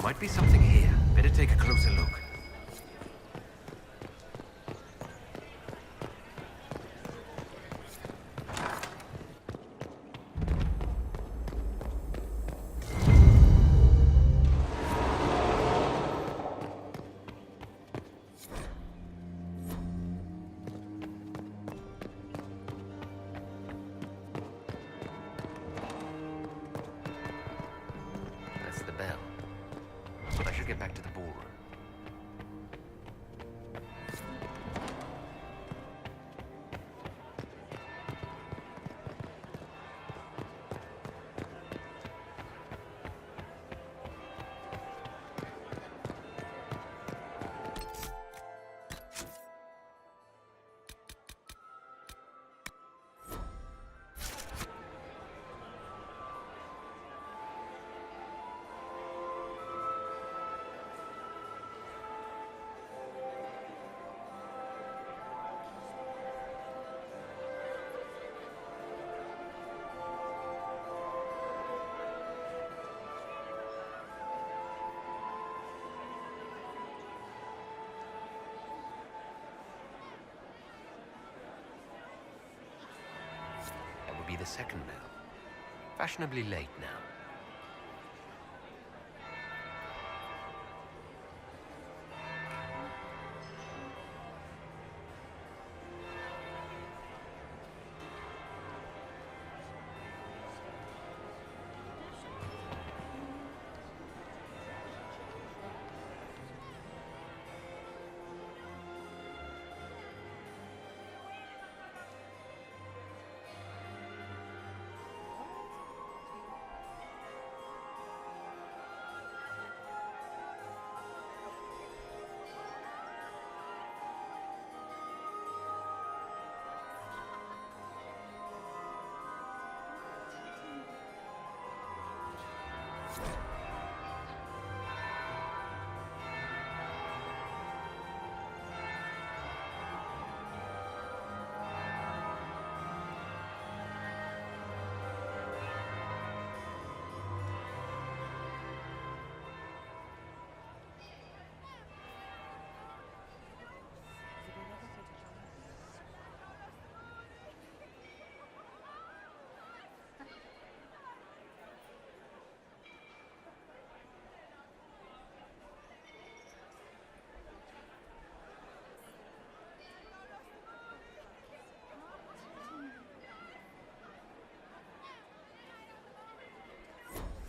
Might be something here. Better take a closer look. That's the bell. But I should get back to the ballroom. That would be the second bell. Fashionably late now.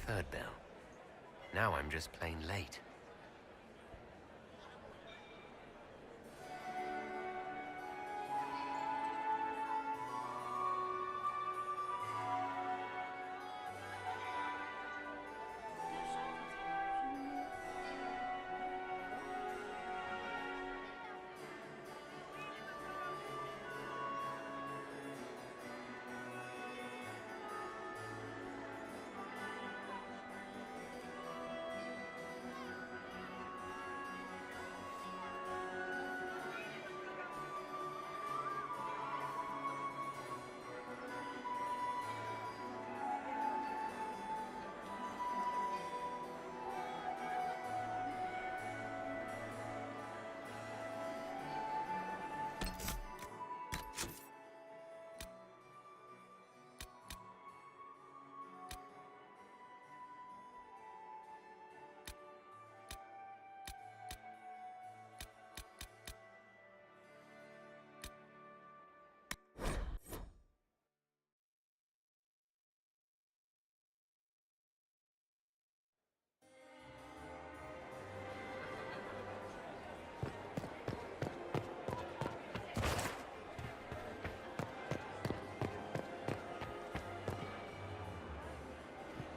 Third bell. Now I'm just plain late.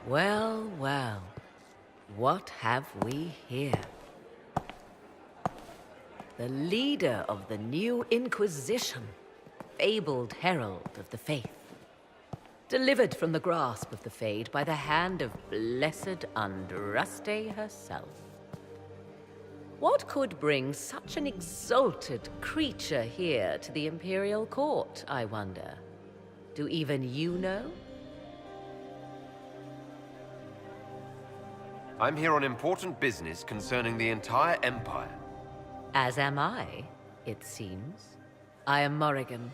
Well, well, what have we here? The leader of the new Inquisition, fabled herald of the faith. Delivered from the grasp of the Fade by the hand of blessed Andraste herself. What could bring such an exalted creature here to the Imperial Court, I wonder? Do even you know? I'm here on important business concerning the entire Empire. As am I, it seems. I am Morrigan.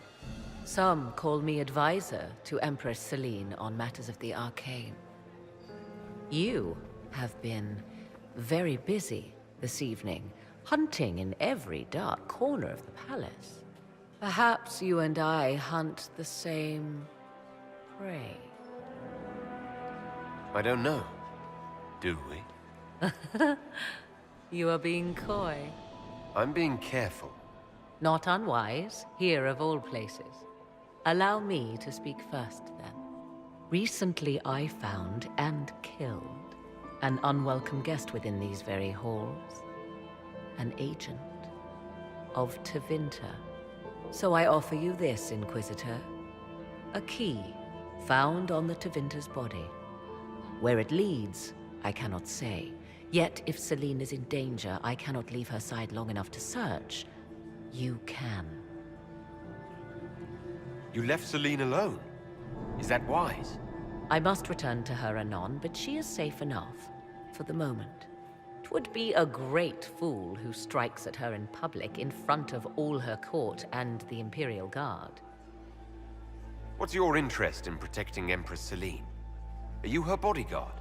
Some call me advisor to Empress Celine on matters of the arcane. You have been very busy this evening, hunting in every dark corner of the palace. Perhaps you and I hunt the same prey. I don't know. Do we? You are being coy. I'm being careful. Not unwise, here of all places. Allow me to speak first, then. Recently I found and killed an unwelcome guest within these very halls. An agent of Tevinter. So I offer you this, Inquisitor. A key found on the Tevinter's body. Where it leads, I cannot say. Yet if Celine is in danger, I cannot leave her side long enough to search. You can. You left Celine alone? Is that wise? I must return to her anon, but she is safe enough, for the moment. 'Twould be a great fool who strikes at her in public in front of all her court and the Imperial Guard. What's your interest in protecting Empress Celine? Are you her bodyguard?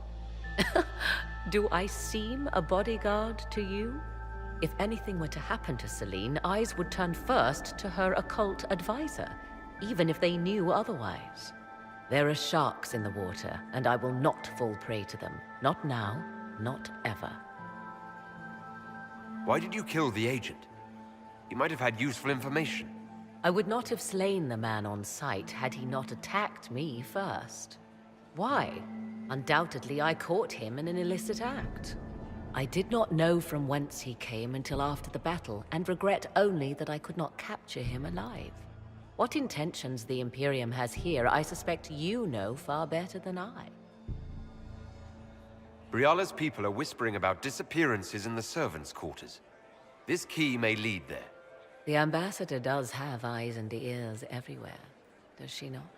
Do I seem a bodyguard to you? If anything were to happen to Celine, eyes would turn first to her occult advisor, even if they knew otherwise. There are sharks in the water, and I will not fall prey to them. Not now, not ever. Why did you kill the agent? He might have had useful information. I would not have slain the man on sight had he not attacked me first. Why? Undoubtedly, I caught him in an illicit act. I did not know from whence he came until after the battle, and regret only that I could not capture him alive. What intentions the Imperium has here, I suspect you know far better than I. Briala's people are whispering about disappearances in the servants' quarters. This key may lead there. The ambassador does have eyes and ears everywhere, does she not?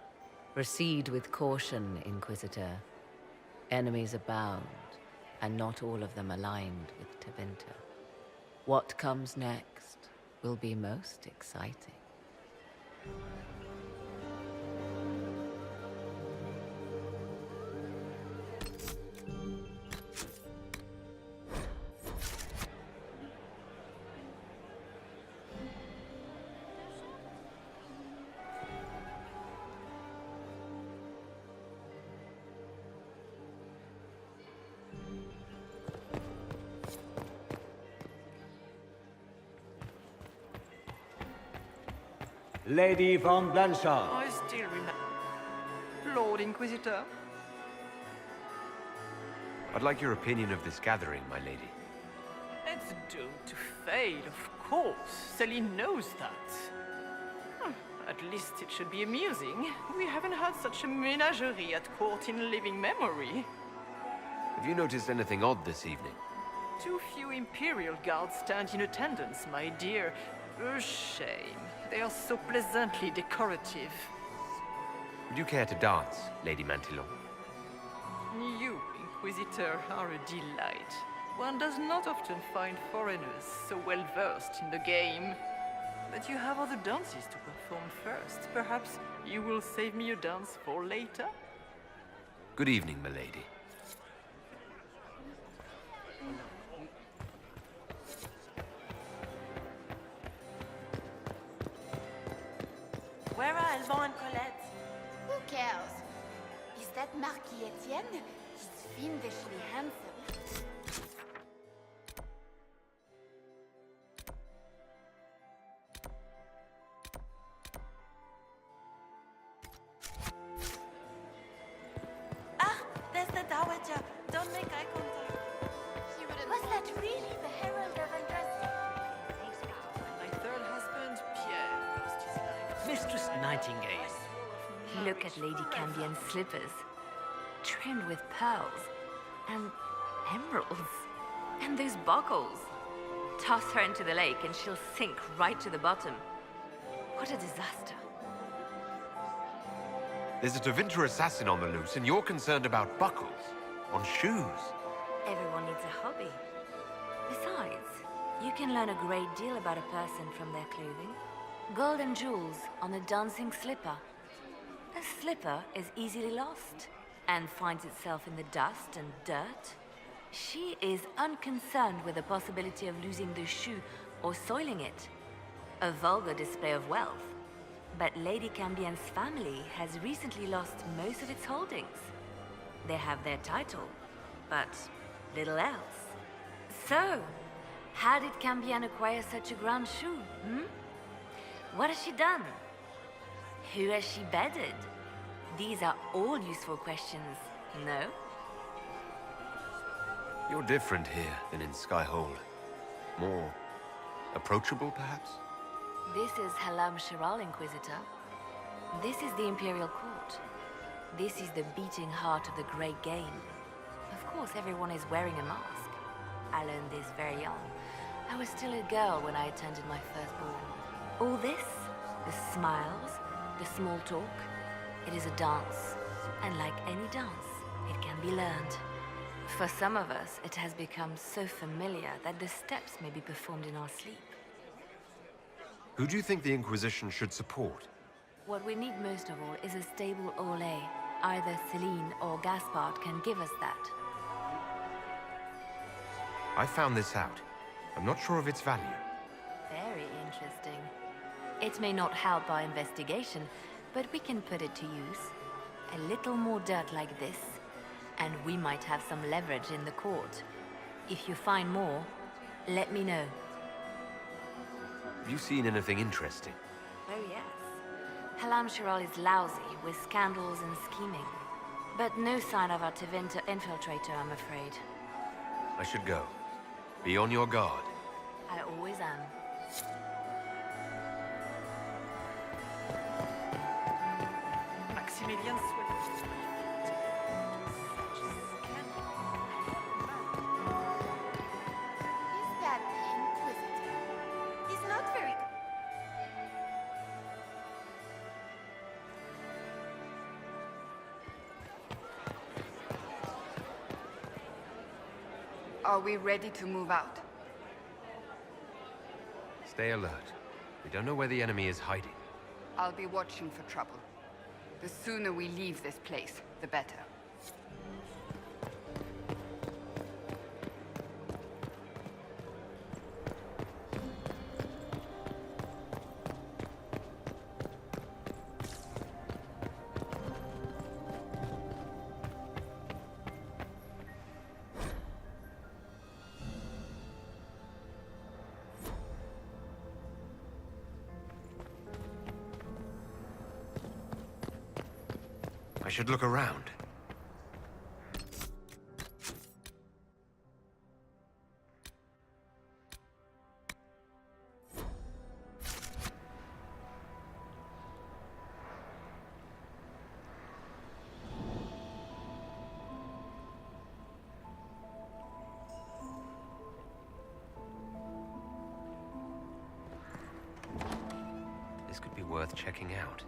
Proceed with caution, Inquisitor. Enemies abound, and not all of them aligned with Tevinter. What comes next will be most exciting. Lady von Blanchard. I still remember. Lord Inquisitor. I'd like your opinion of this gathering, my lady. It's doomed to fail, of course. Celine knows that. At least it should be amusing. We haven't had such a menagerie at court in living memory. Have you noticed anything odd this evening? Too few Imperial guards stand in attendance, my dear. A shame. They are so pleasantly decorative. Would you care to dance, Lady Mantillon? You, Inquisitor, are a delight. One does not often find foreigners so well versed in the game. But you have other dances to perform first. Perhaps you will save me a dance for later? Good evening, milady. Where are Alban and Colette? Who cares? Is that Marquis Etienne? He's fiendishly handsome. Ah, there's the Dowager. Don't make eye contact. Was that really the Herald of Andraste? My third husband, Pierre, lost his life. Mistress Nightingale. Look at Lady Cambion's slippers. Trimmed with pearls. And emeralds. And those buckles. Toss her into the lake and she'll sink right to the bottom. What a disaster. There's a Tevinter assassin on the loose, and you're concerned about buckles on shoes. Everyone needs a hobby. Besides, you can learn a great deal about a person from their clothing. Gold and jewels on a dancing slipper. A slipper is easily lost and finds itself in the dust and dirt. She is unconcerned with the possibility of losing the shoe or soiling it. A vulgar display of wealth. But Lady Cambien's family has recently lost most of its holdings. They have their title, but little else. So, how did Cambien acquire such a grand shoe, What has she done? Who has she bedded? These are all useful questions, no? You're different here than in Skyhold. More approachable, perhaps? This is Halam Shiral, Inquisitor. This is the Imperial Court. This is the beating heart of the Great Game. Of course, everyone is wearing a mask. I learned this very young. I was still a girl when I attended my first ball. All this, the smiles, the small talk, it is a dance. And like any dance, it can be learned. For some of us, it has become so familiar that the steps may be performed in our sleep. Who do you think the Inquisition should support? What we need most of all is a stable Olay. Either Celine or Gaspard can give us that. I found this out. I'm not sure of its value. Very interesting. It may not help our investigation, but we can put it to use. A little more dirt like this, and we might have some leverage in the court. If you find more, let me know. Have you seen anything interesting? Oh yes. Halam Shiral is lousy with scandals and scheming. But no sign of our Tevinter infiltrator, I'm afraid. I should go. Be on your guard. I always am. Maximilian sweat. Is that the Inquisitor? He's not very... Are we ready to move out? Stay alert. We don't know where the enemy is hiding. I'll be watching for trouble. The sooner we leave this place, the better. I should look around. This could be worth checking out.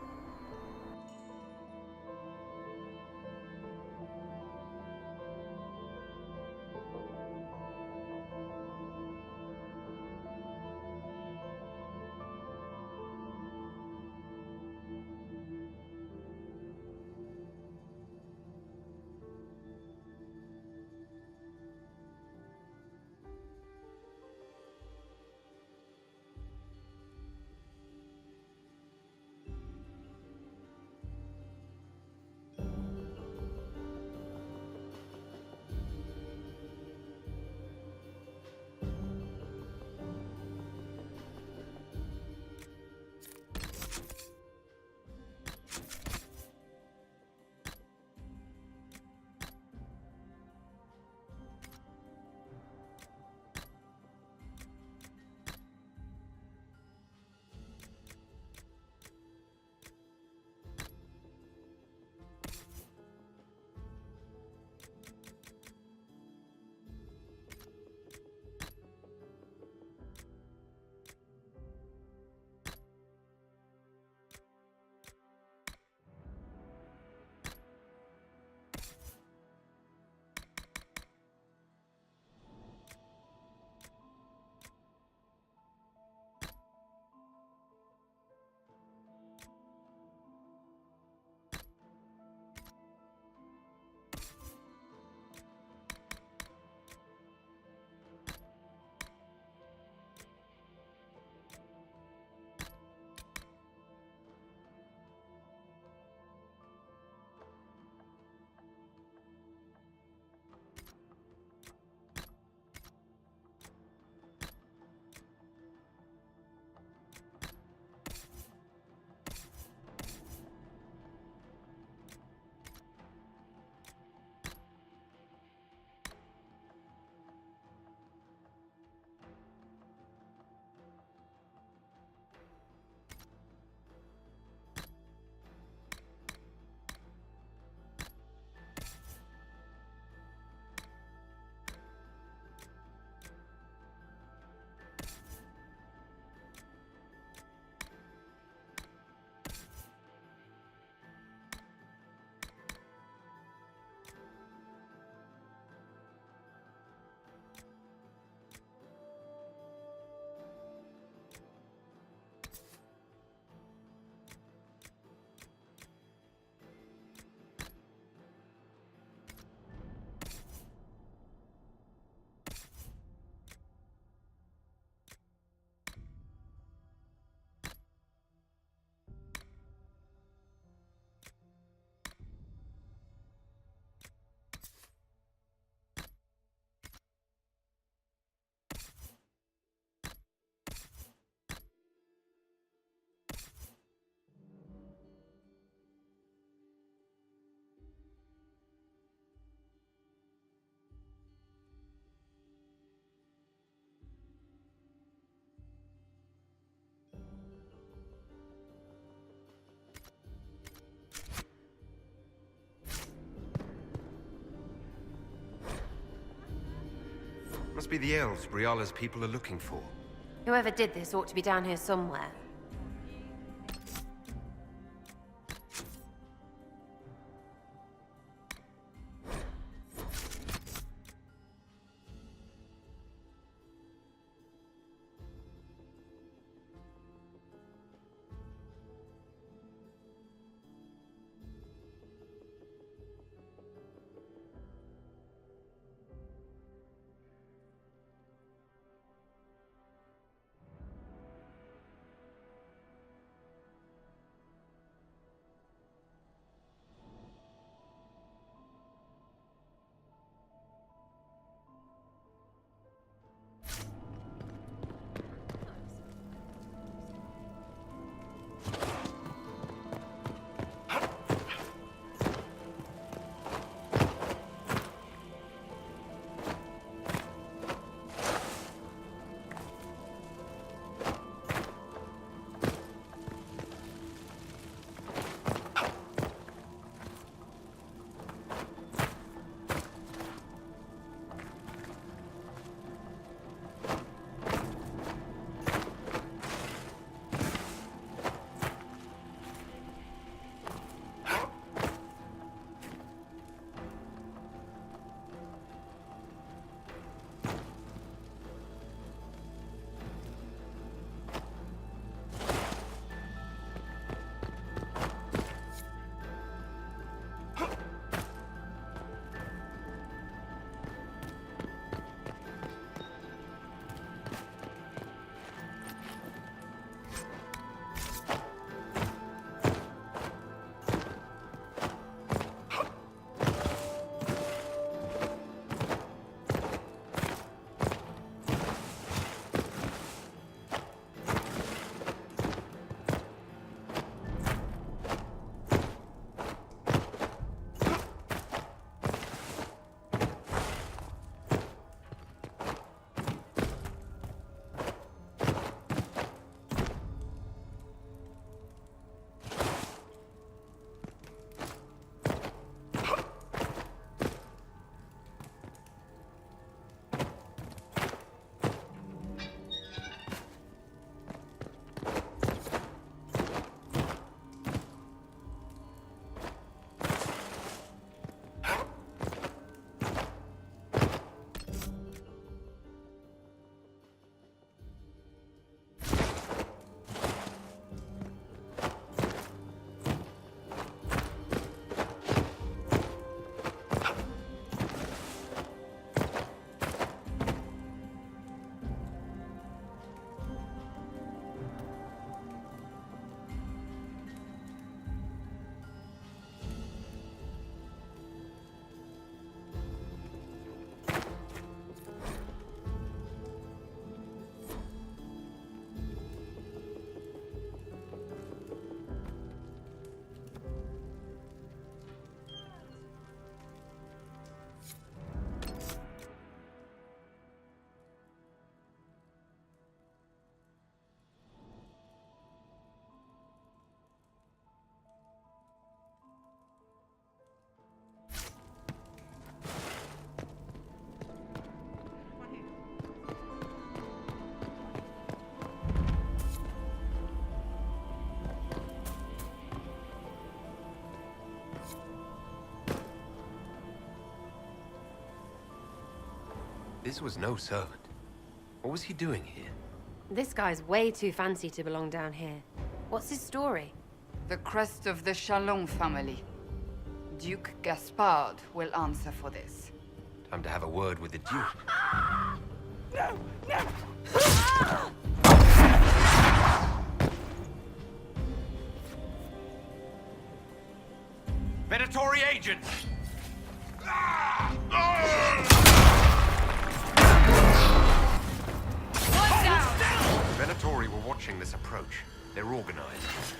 must be the elves Briala's people are looking for. Whoever did this ought to be down here somewhere. This was no servant. What was he doing here? This guy's way too fancy to belong down here. What's his story? The crest of the Chalon family. Duke Gaspard will answer for this. Time to have a word with the Duke. No! No! Predatory agents! Venatori were watching this approach. They're organized.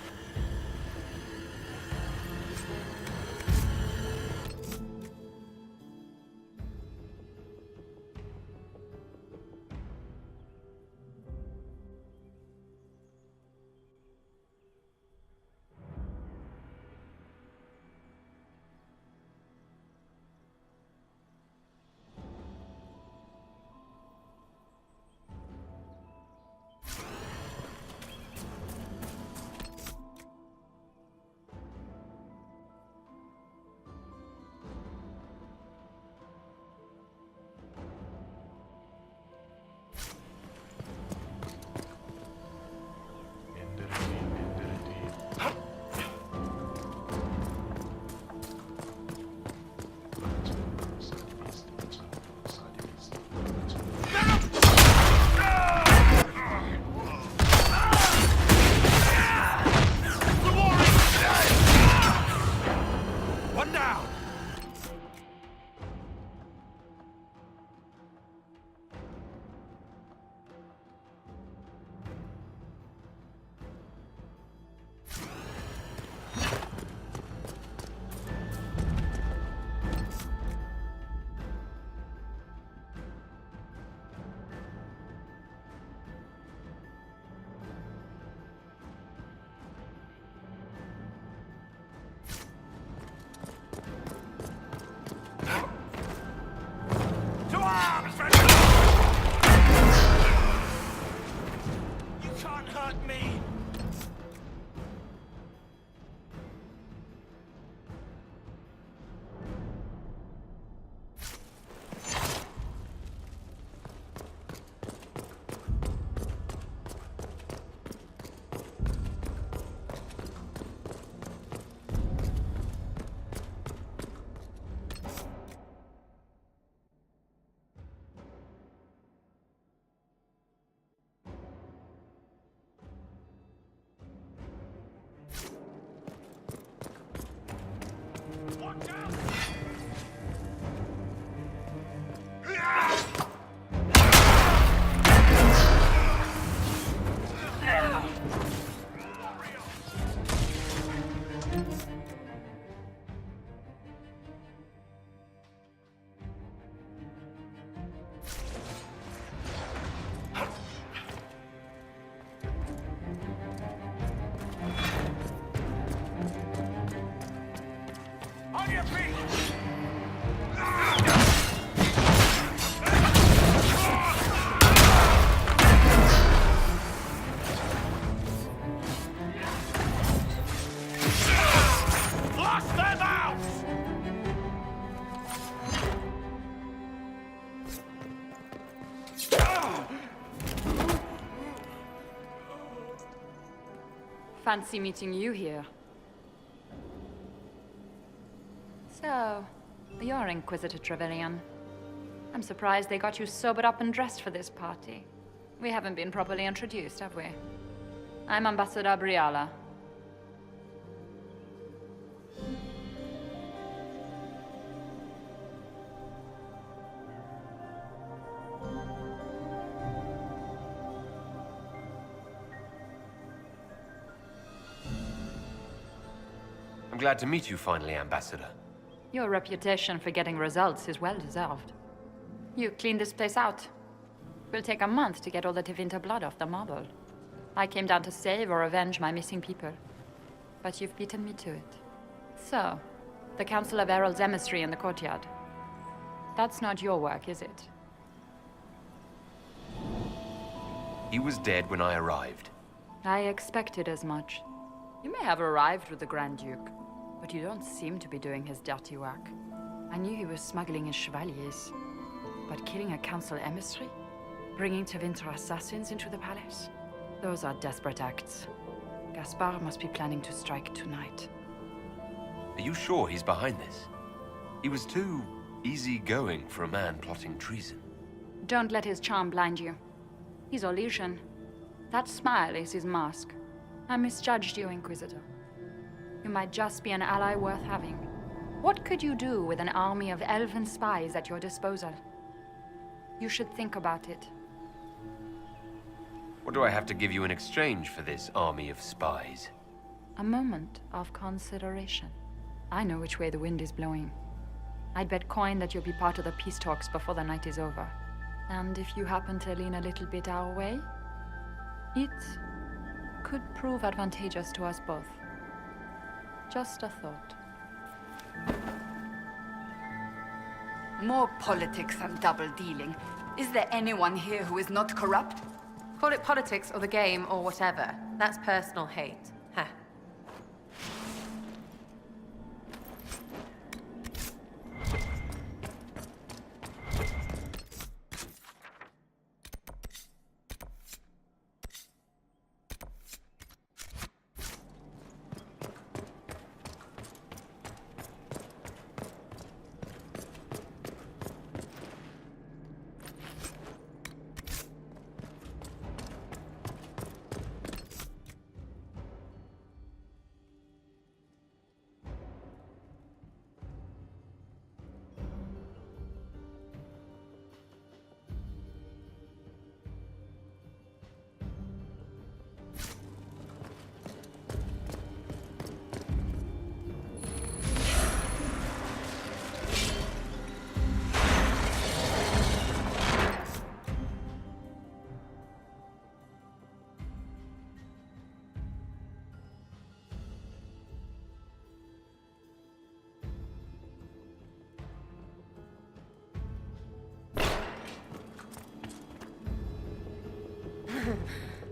fancy meeting you here. So, you're Inquisitor Trevelyan. I'm surprised they got you sobered up and dressed for this party. We haven't been properly introduced, have we? I'm Ambassador Briala. I'm glad to meet you finally, Ambassador. Your reputation for getting results is well deserved. You cleaned this place out. Will take a month to get all the Tevinter blood off the marble. I came down to save or avenge my missing people. But you've beaten me to it. So, the Council of Herald's emissary in the courtyard. That's not your work, is it? He was dead when I arrived. I expected as much. You may have arrived with the Grand Duke, but you don't seem to be doing his dirty work. I knew he was smuggling his chevaliers. But killing a council emissary? Bringing Tevinter assassins into the palace? Those are desperate acts. Gaspard must be planning to strike tonight. Are you sure he's behind this? He was too easygoing for a man plotting treason. Don't let his charm blind you. He's Orlesian. That smile is his mask. I misjudged you, Inquisitor. You might just be an ally worth having. What could you do with an army of elven spies at your disposal? You should think about it. What do I have to give you in exchange for this army of spies? A moment of consideration. I know which way the wind is blowing. I'd bet coin that you'll be part of the peace talks before the night is over. And if you happen to lean a little bit our way, it could prove advantageous to us both. Just a thought. More politics and double-dealing. Is there anyone here who is not corrupt? Call it politics or the game or whatever. That's personal hate. Huh.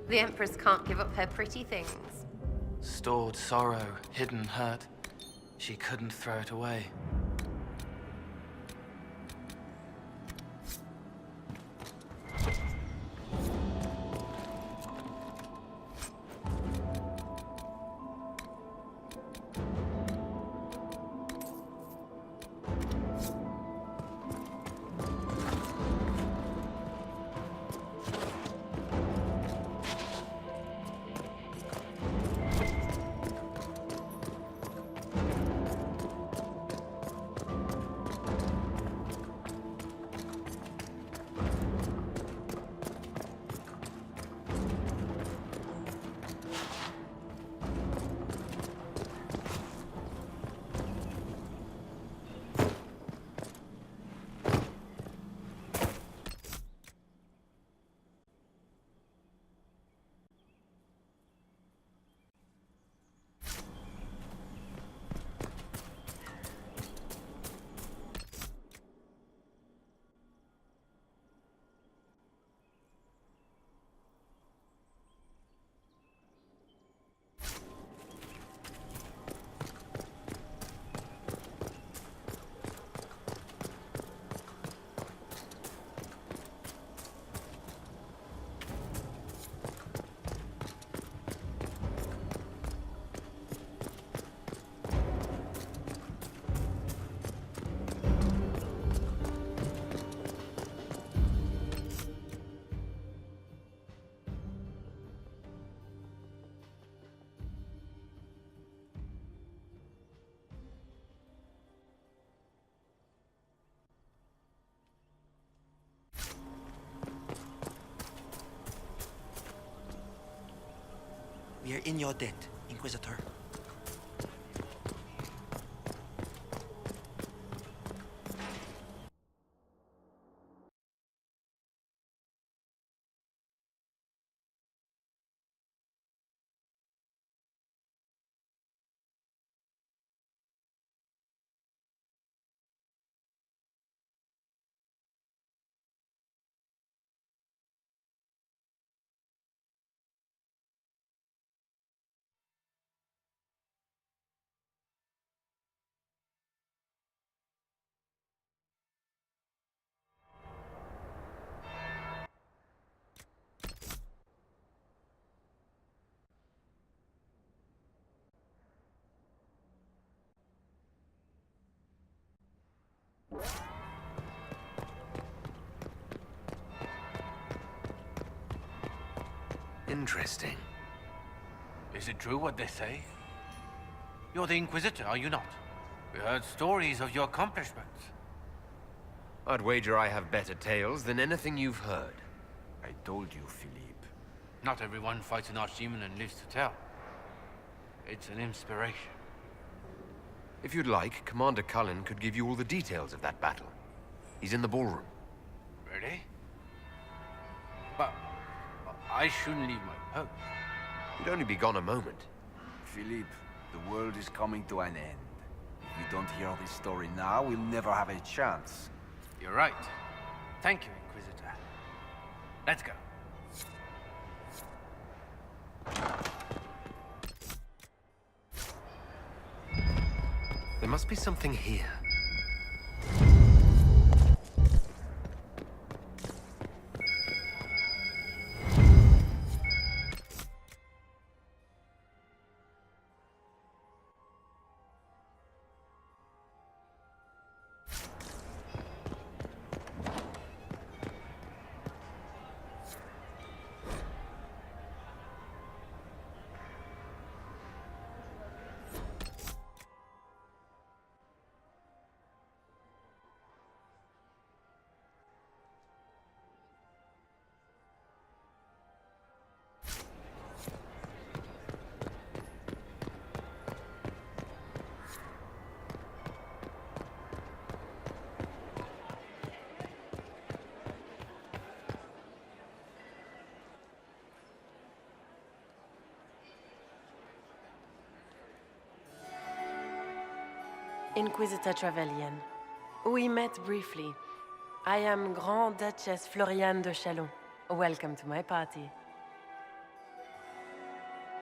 The Empress can't give up her pretty things. Stored sorrow, hidden hurt. She couldn't throw it away. We are in your debt, Inquisitor. Interesting. Is it true what they say? You're the Inquisitor, are you not? We heard stories of your accomplishments. I'd wager I have better tales than anything you've heard. I told you, Philippe. Not everyone fights an archdemon and lives to tell. It's an inspiration. If you'd like, Commander Cullen could give you all the details of that battle. He's in the ballroom. Really? But I shouldn't leave my post. You'd only be gone a moment. Philippe, the world is coming to an end. If we don't hear this story now, we'll never have a chance. You're right. Thank you, Inquisitor. Let's go. There must be something here. Inquisitor Trevelyan. We met briefly. I am Grand Duchess Floriane de Chalon. Welcome to my party.